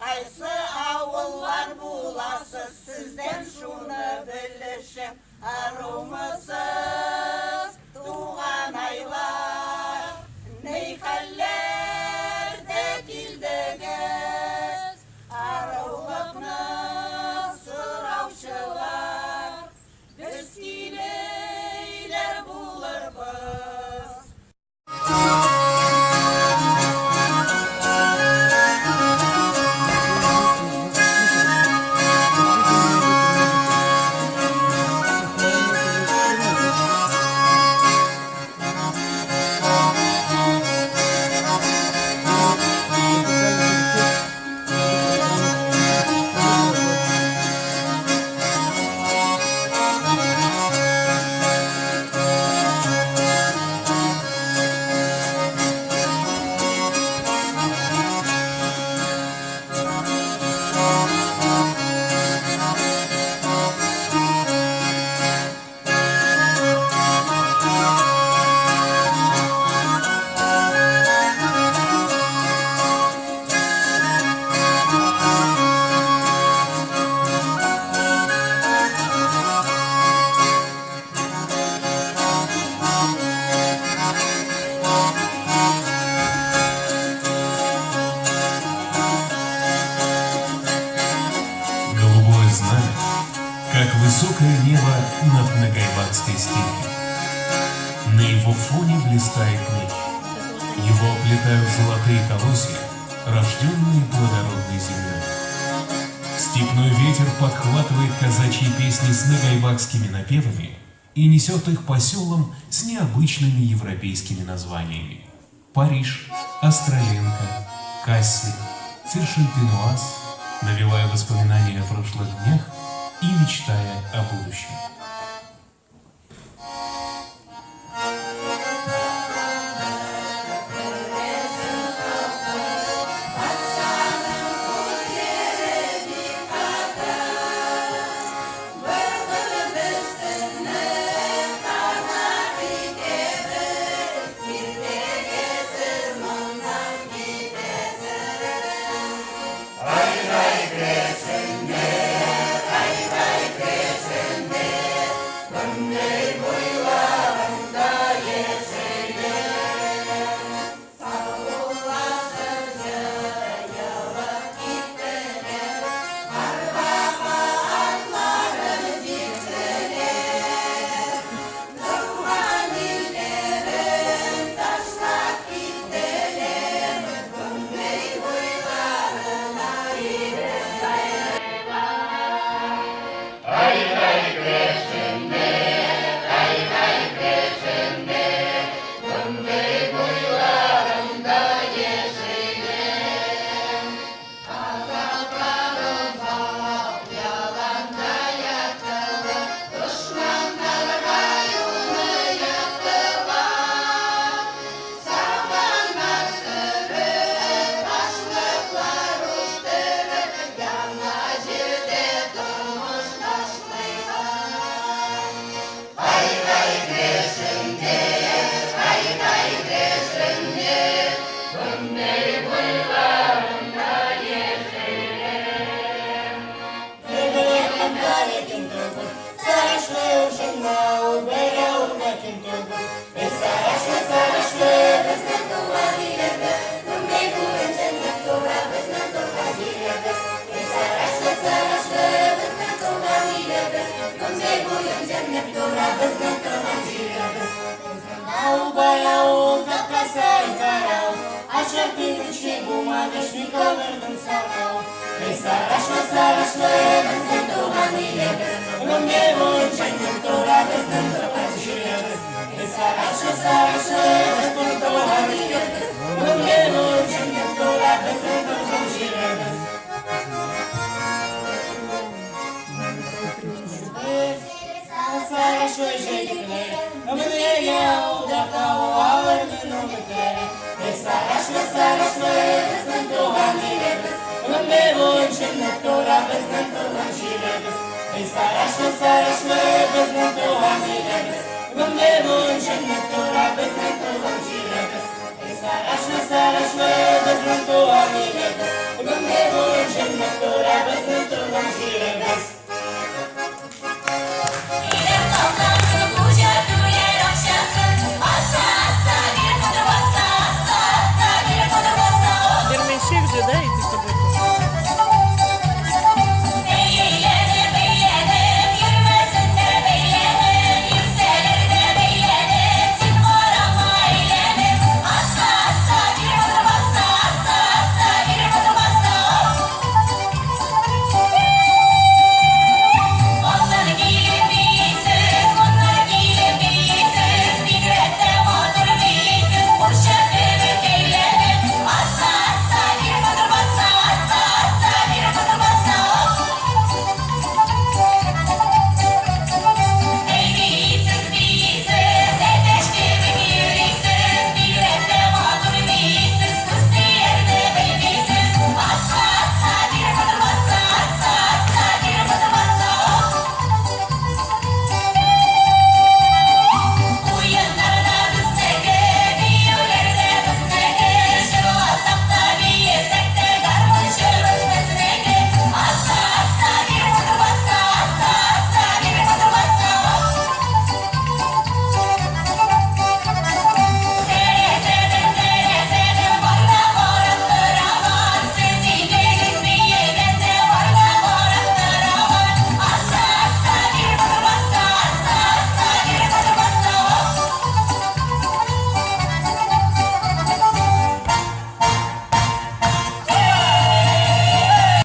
Qaysı avullar bulasız, sizden şunu bilişim. Arumısız tuğan aylar, ney hallerde kildiniz. Arılıkны sıravşılar, biz kileyler bulurбыз. Как высокое небо над Нагайбанской степью. На его фоне блистает меч. Его оплетают золотые колосья, рожденные плодородной землей. Степной ветер подхватывает казачьи песни с нагайбакскими напевами и несет их по селам с необычными европейскими названиями. Париж, Остроленко, Кассель, Циршен-Пенуаз, навевая воспоминания о прошлых днях и мечтая о будущем. Страшно, страшно, без надувания, в небо